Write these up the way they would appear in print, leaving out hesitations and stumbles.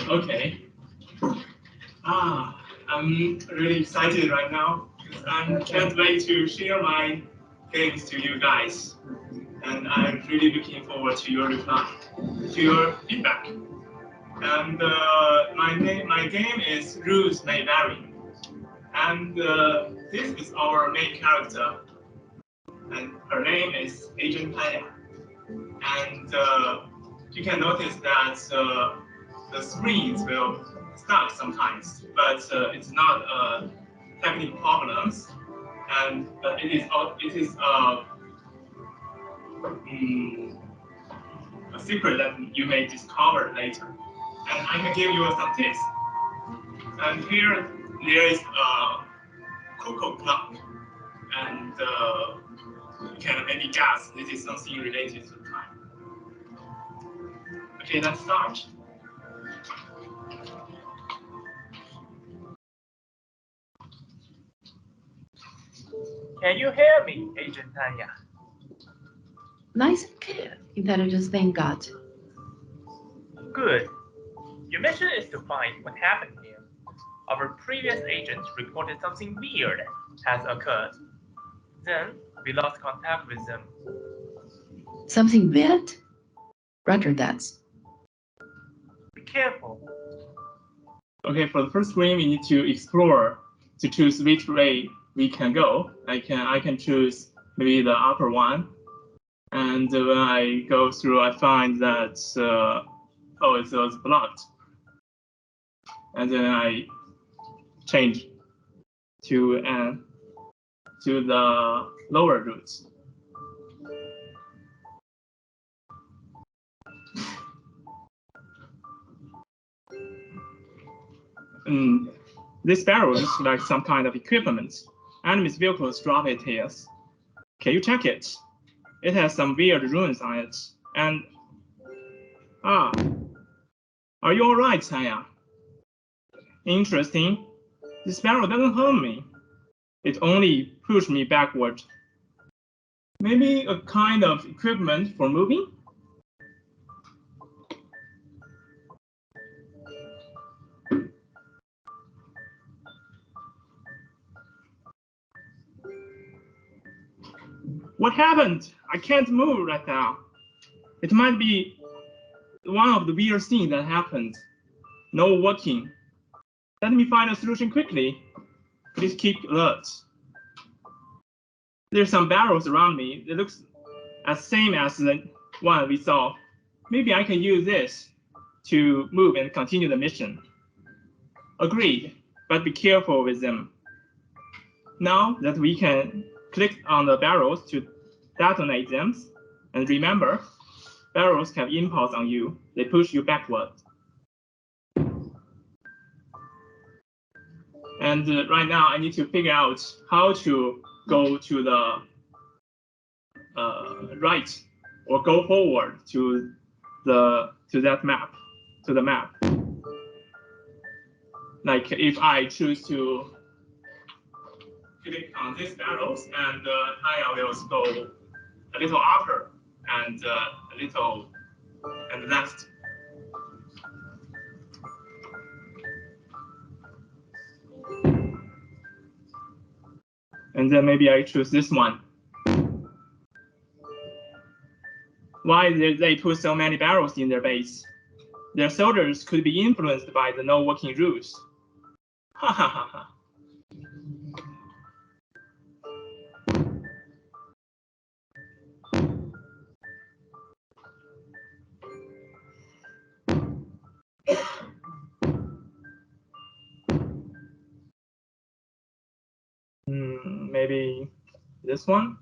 Okay. I'm really excited right now because I can't wait to share my games to you guys. And I'm really looking forward to your reply, to your feedback. And my game is Rules May Vary. And this is our main character. And her name is Agent Paya. And you can notice that the screens will stuck sometimes, but it's not a technical problems, and mm, a secret that you may discover later. And I can give you some tips. And here there is a cocoa clock, and you can maybe guess this is something related to time. Okay, let's start. Can you hear me, Agent Tanya? Nice and clear, Intelligence, thank God. Good. Your mission is to find what happened here. Our previous agents reported something weird has occurred. Then we lost contact with them. Something weird? Roger that. Be careful. Okay, for the first screen, we need to explore to choose which way we can go. I can choose maybe the upper one, and when I go through, I find that oh, it was blocked, and then I change to the lower route. This barrel looks like some kind of equipment. Enemy's vehicles drop it here. Can you check it? It has some weird runes on it. And are you all right, Tanya? Interesting. This barrel doesn't harm me. It only pushed me backward. Maybe a kind of equipment for moving? What happened? I can't move right now. It might be one of the weird things that happened. No working. Let me find a solution quickly. Please keep alert. There's some barrels around me. It looks as same as the one we saw. Maybe I can use this to move and continue the mission. Agreed, but be careful with them. Now that we can click on the barrels to detonate them, and remember, barrels have impulse on you. They push you backward. And right now, I need to figure out how to go to the right or go forward to that map, to the map. Like if I choose to click on these barrels, and I will go a little upper and a little and left. And then maybe I choose this one. Why did they put so many barrels in their base? Their soldiers could be influenced by the no working rules. Ha ha ha ha. Maybe this one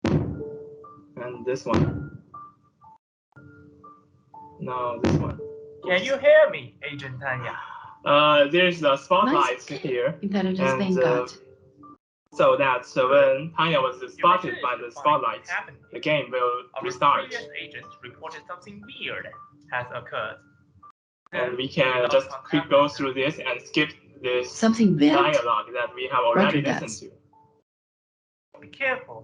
and this one. No, this one. Can you hear me, Agent Tanya? There's a spotlight Nice. here. Intelligence, thank God. So that when Tanya was spotted by the spotlight, the game will restart. Our previous agents reported something weird has occurred. And we can just quick go through this and skip this Something weird? dialogue that we have already Roger listened to. Be careful.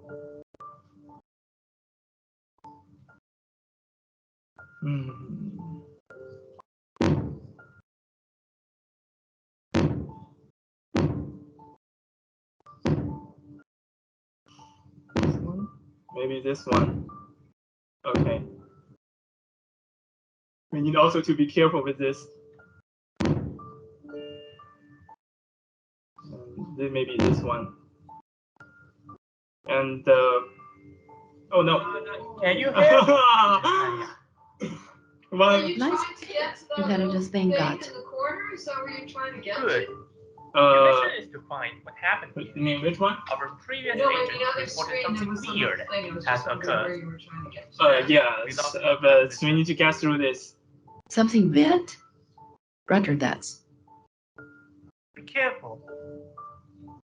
Maybe this one. Okay. We need also to be careful with this. Then maybe this one. And oh no. Can you hear me? Well, Nice intelligence Vanguard. In the corner? Is that where you're trying to get Good. to? Your mission is to find what happened you here. mean which one? Our previous No, like agent the other reported screen, there something was some weird thing. It was has just wondering where occurred. you were trying to get to. Yes, but we need to get through this. Something weird? Roger that. Be careful.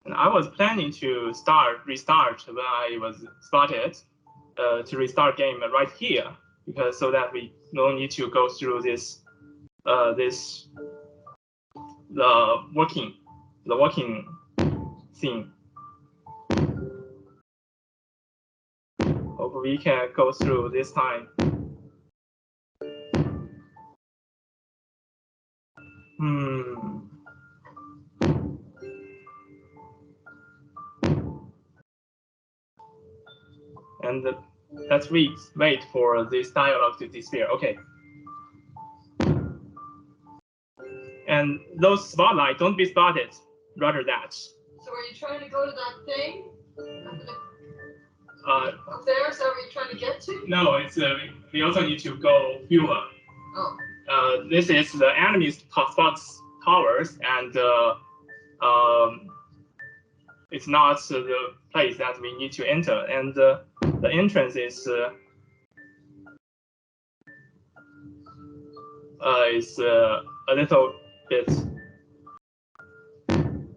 And I was planning to restart when I was spotted, to restart game right here, because so that we don't need to go through this, the working thing. Hope we can go through this time. And let's wait for this dialogue to disappear. Okay. And those spotlight, don't be spotted. Roger that. So are you trying to go to that thing? Uh, Up there? Is that where you're trying to get to? no, it's we also need to go fewer. Oh. This is the enemy's spots towers, and it's not the place that we need to enter. And the entrance is a little bit.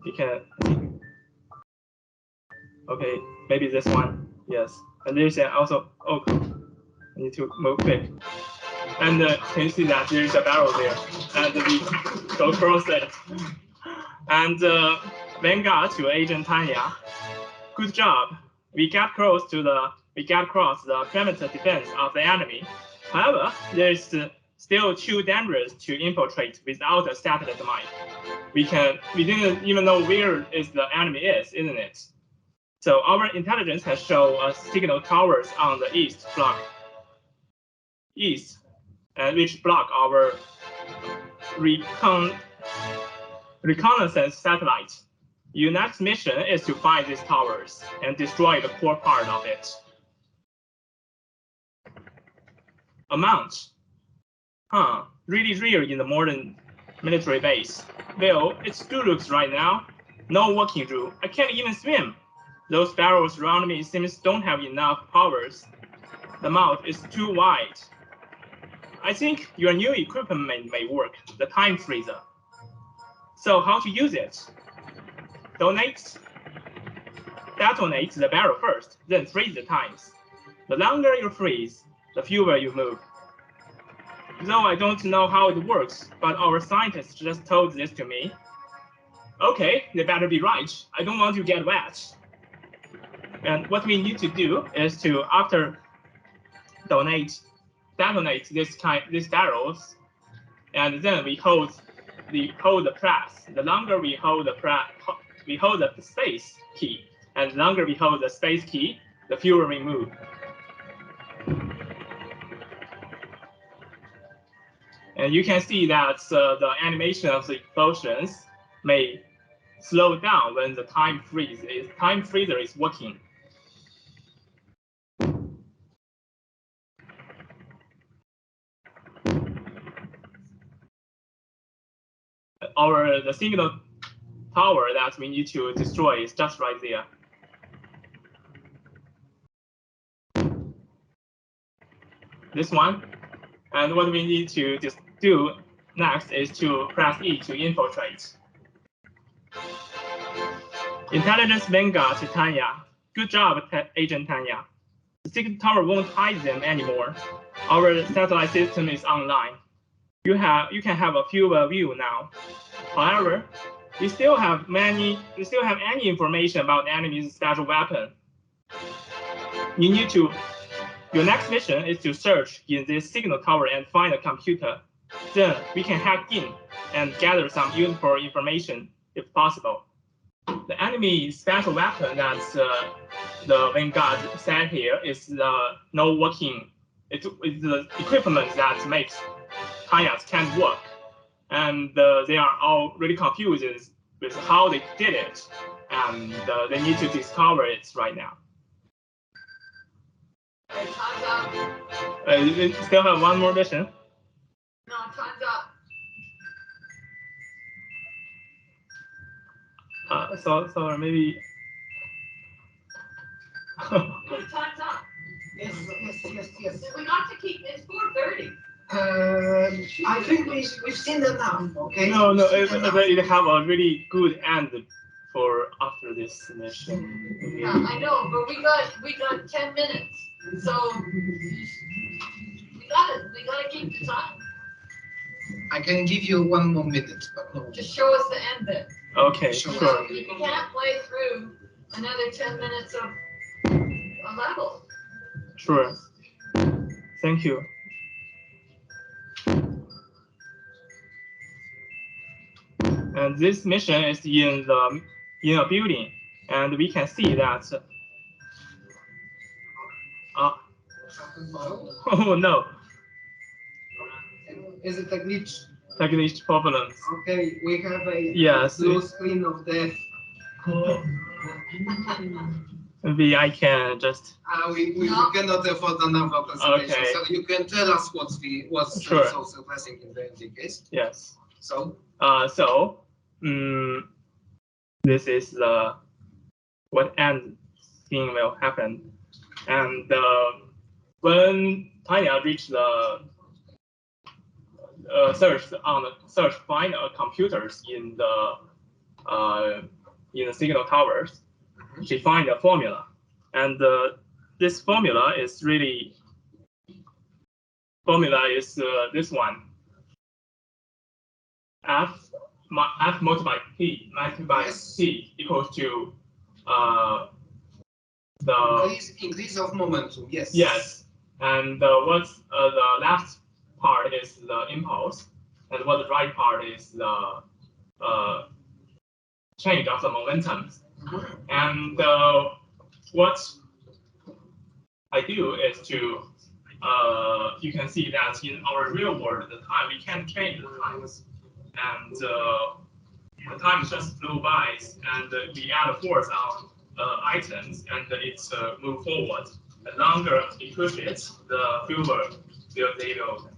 You can. Okay, maybe this one. Yes, and there's also. Oh, I need to move quick. And can you see that there's a barrel there, and we go across it. And Vanguard to Agent Tanya. Good job. We got across the perimeter defense of the enemy. However, there's still too dangerous to infiltrate without a satellite mine. We didn't even know where the enemy is, isn't it? So our intelligence has shown us signal towers on the east, which block our reconnaissance satellite. Your next mission is to find these towers and destroy the core part of it. Amount. Really rare in the modern military base. Well, it's Dulux right now. No working room. I can't even swim. Those barrels around me seems don't have enough powers. The mouth is too wide. I think your new equipment may work, the time freezer. So how to use it? Detonate the barrel first, then freeze the times. The longer you freeze, the fewer you move. Though I don't know how it works, but our scientists just told this to me. Okay, they better be right. I don't want to get wet. And what we need to do is to, after detonate these barrels, and then we hold the press. The longer we hold the space key, and the longer we hold the space key, the fewer we move. And you can see that the animation of the explosions may slow down when the time freezer is working. The signal tower that we need to destroy is just right there. This one. And what we need to just do next is to press E to infiltrate. Intelligence Vanguard to Tanya. Good job, Agent Tanya. The signal tower won't hide them anymore. Our satellite system is online. You can have a fewer view now. However, we still have any information about the enemy's special weapon. Your next mission is to search in this signal tower and find a computer. Then we can hack in and gather some useful information if possible. the enemy special weapon that the Vanguard set here is no working. It's the equipment that makes Tanya can't work, and they are all really confused with how they did it, and they need to discover it right now. Hey, time's up. We still have one more mission. No, time's up. So maybe. Yes, time's up. Yes. We got to keep, it's 4:30. I think we've seen enough, okay? No, We've seen enough. it have a really good end for after this mission. Yeah, I know, but we got 10 minutes, so we gotta keep the time. I can give you 1 more minute, but no. Just show us the end bit. Okay, Sure. sure. You can't play through another 10 minutes of a level. Sure. Thank you. And this mission is in a building, and we can see that. Oh no! Is it a glitch? Technical problems. Okay, we have a Yes. blue screen of death. Maybe I can just. We cannot afford another presentation, Okay. so you can tell us what's Sure. so surprising in the case. Yes. So. This is what end thing will happen, and when Tanya reached the search find computers in the signal towers, she find a formula, and this formula is this one. F multiplied P equals to the increase of momentum. Yes. Yes, and what's the left part is the impulse, and what the right part is the change of the momentum. And what I do is to you can see that in our real world, the time we can't change the times, and the time just flew by, and we add a force on items, and it's move forward. The longer we push it, the fewer they will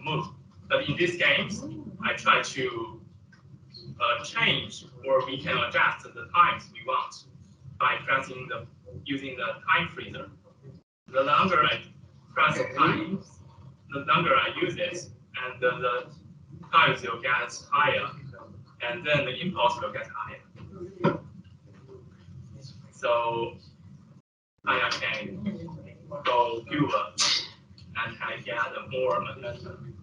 move. But in these games, I try to change, or we can adjust the times we want by using the time freezer. The longer I press the time, the longer I use it, and the times will get higher, and then the impulse will get higher. So I can go fewer and can get more momentum.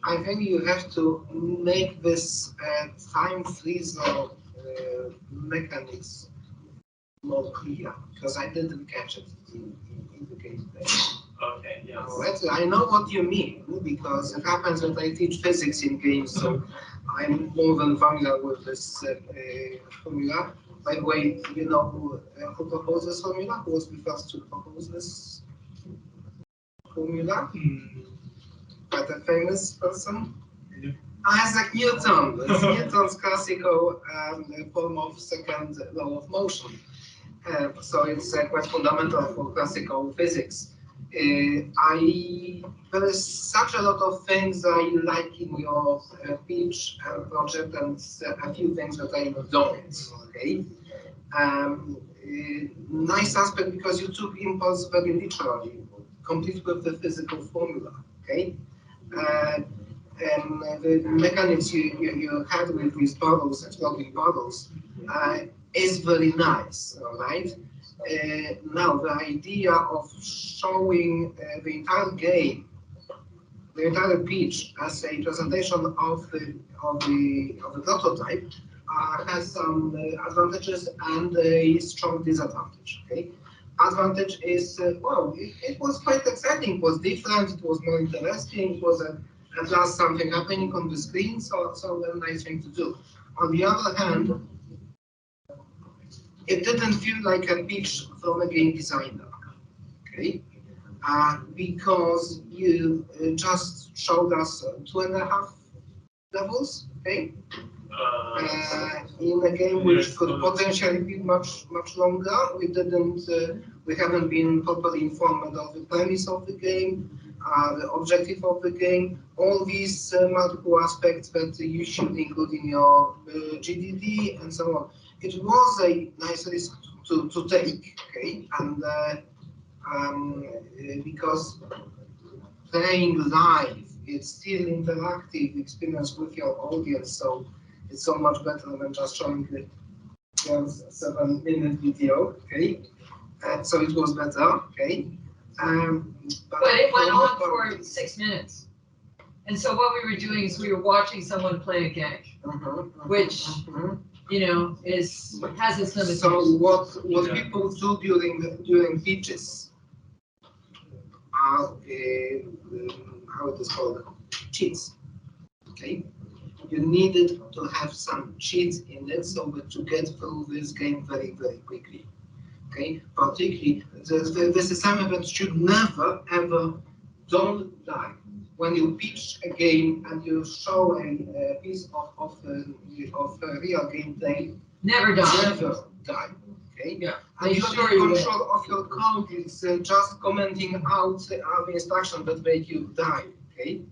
I think you have to make this time freezer mechanics more clear, because I didn't catch it in the gameplay. Okay, yes. I know what you mean, because it happens that I teach physics in games, so I'm more than familiar with this formula. By the way, you know who proposed this formula? Who was the first to propose this formula? Quite a famous person? Isaac Newton. It's Newton's classical form of second law of motion. So it's quite fundamental for classical physics. There is such a lot of things I like in your pitch project, and a few things that I don't. Okay. Nice aspect, because you took impulse very literally, complete with the physical formula. Okay. And the mechanics you had with these bubbles, exploding bubbles, is very nice, all right? Now, the idea of showing the entire game, the entire pitch, as a presentation of the prototype has some advantages and a strong disadvantage. Okay, advantage is well, it was quite exciting. It was different. It was more interesting. It was a at last something happening on the screen, so a nice thing to do. On the other hand, it didn't feel like a pitch from a game designer, okay? Because you just showed us 2.5 levels, okay? In a game which could potentially be much longer. We haven't been properly informed of the premise of the game, the objective of the game, all these multiple aspects that you should include in your GDD and so on. It was a nice risk to take, okay, and because playing live, it's still interactive experience with your audience, so it's so much better than just showing the 7-minute video, okay? So it was better, okay? But it went on for 6 minutes. And so what we were doing is we were watching someone play a game, which, you know, has its limitations. So what people do during pitches are how it is called, cheats, okay? You needed to have some cheats in it so that you get through this game very quickly, okay? Particularly, this is something that should never ever don't die. When you pitch a game and you show a piece of real gameplay, Never die. Never die. Okay. Yeah. And you Sure have you will. control of your code. It's just commenting out the instruction that make you die. Okay.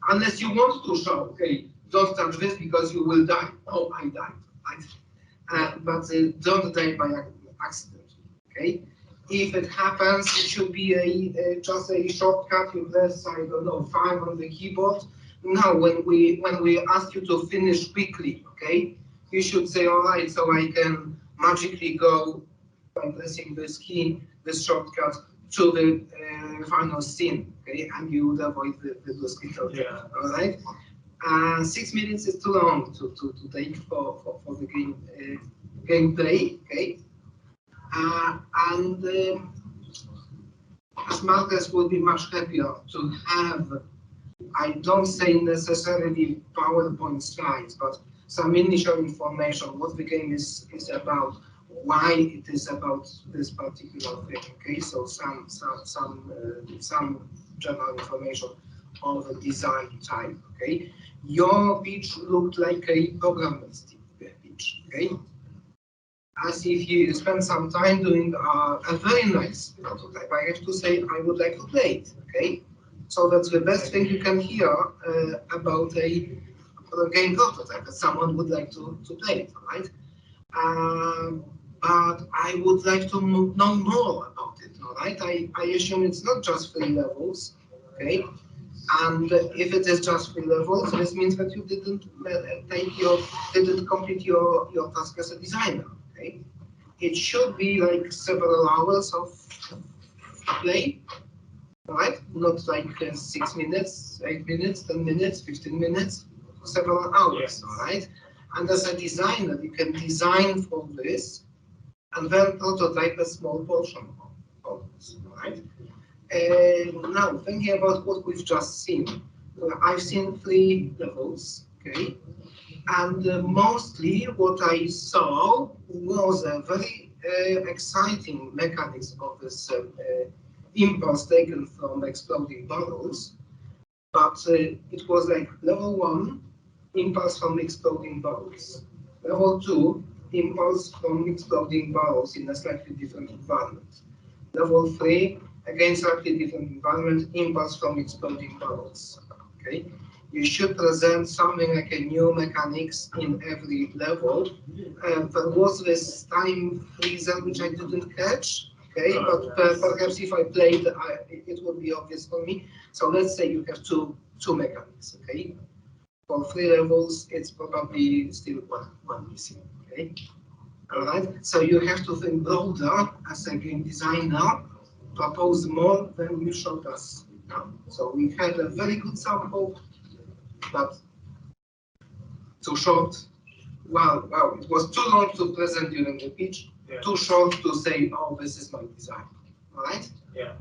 Unless you want to show, okay, don't touch this because you will die. Oh, I died. But don't die by accident. Okay. If it happens, it should be just a shortcut. You press, I don't know, 5 on the keyboard. Now, when we ask you to finish quickly, okay, you should say, all right, so I can magically go by pressing this key, this shortcut, to the final scene, okay, and you would avoid the blue screen. Yeah. All right. 6 minutes is too long to take for the gameplay, okay. And as Marcus would be much happier to have, I don't say necessarily PowerPoint slides, but some initial information, what the game is about, why it is about this particular thing. Okay, so some general information of the design type. Okay, your pitch looked like a programmer's pitch. Okay. As if you spend some time doing a very nice prototype. I have to say, I would like to play it, okay? So that's the best thing you can hear about a game prototype, that someone would like to play it, right? But I would like to know more about it, all right? I assume it's not just 3 levels, okay? And if it is just 3 levels, this means that you didn't complete your task as a designer. Okay. It should be like several hours of play, right? Not like 6 minutes, 8 minutes, 10 minutes, 15 minutes, several hours, yes. All right? And as a designer, you can design for this and then prototype a small portion of this, right? Now, thinking about what we've just seen, I've seen 3 levels, okay? And mostly what I saw was a very exciting mechanism of this impulse taken from exploding bottles. But it was like level 1, impulse from exploding bottles. Level 2, impulse from exploding bottles in a slightly different environment. Level 3, again slightly different environment, impulse from exploding bottles. Okay. You should present something like a new mechanics in every level. There was this time freezer which I didn't catch, okay, but perhaps if I played, it would be obvious for me. So let's say you have two mechanics, okay. For 3 levels, it's probably still one missing, okay. All right. So you have to think broader as a game designer, propose more than you showed us now. So we had a very good sample. But too short. Wow, it was too long to present during the pitch, yeah. Too short to say, oh, this is my design. All right? Yeah.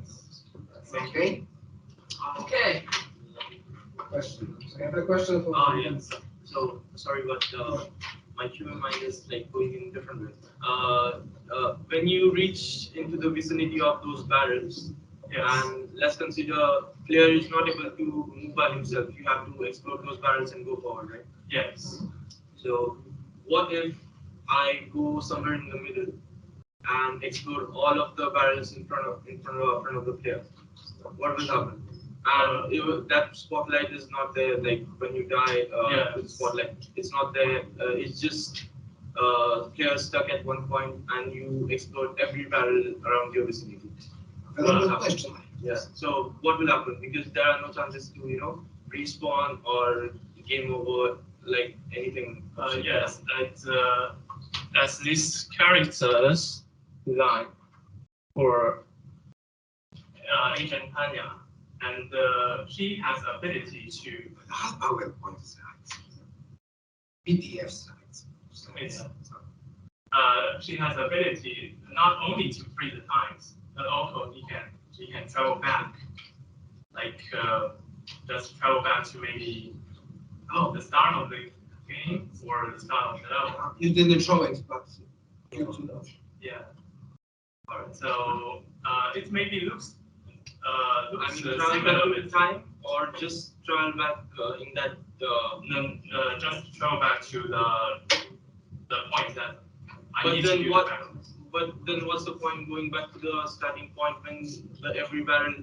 Okay? Okay. question. I have a question for Yes. So sorry, but my human mind is like going in different way. When you reach into the vicinity of those barrels, and let's consider player is not able to move by himself. You have to explode those barrels and go forward, right? Yes. So what if I go somewhere in the middle and explode all of the barrels in front of the player? What will happen? And that spotlight is not there. Like when you die, with spotlight, it's not there. It's just player stuck at one point, and you explode every barrel around your vicinity. Very good question. Yeah. So what will happen? Because there are no chances to respawn or game over, like anything. Yes, as this character's design for Agent Tanya, and she has ability to. How PowerPoint slides? PDF slides. It's, she has ability not only to freeze the times, but also he can travel back, like just travel back to maybe the start of the game or the start of the level. You didn't show it, but Yeah. Alright, so it maybe looks I mean, travel back in time, or just travel back in that. just travel back to the point that I But need to then do what? the battle. But then what's the point going back to the starting point when every barrel,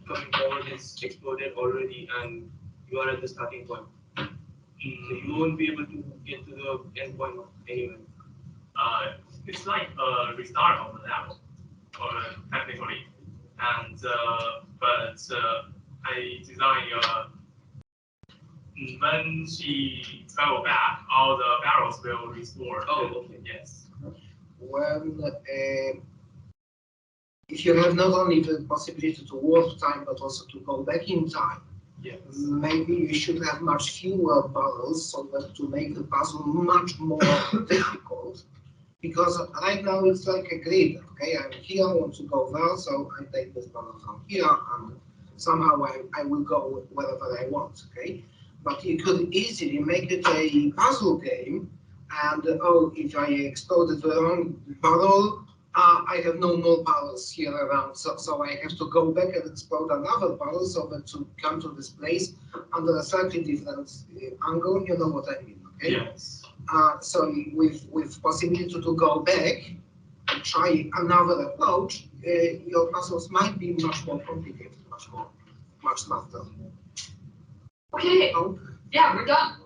coming forward is exploded already, and you are at the starting point. So you won't be able to get to the end point anyway. It's like a restart of the level, technically, and but I design when she travel back, all the barrels will restore. Oh, okay. Yes. when if you have not only the possibility to warp time but also to go back in time, Yes. maybe you should have much fewer barrels so that to make the puzzle much more difficult. Because right now it's like a grid. Okay, I'm here, I want to go there, so I take this barrel from here, and somehow I will go wherever I want. Okay, but you could easily make it a puzzle game. And if I exploded the wrong barrel, I have no more barrels here around, so I have to go back and explode another barrel so that to come to this place under a slightly different angle. You know what I mean? Okay. Yes. So with possibility to go back and try another approach, your puzzles might be much more complicated, much smarter. Okay, Oh, yeah, we're done.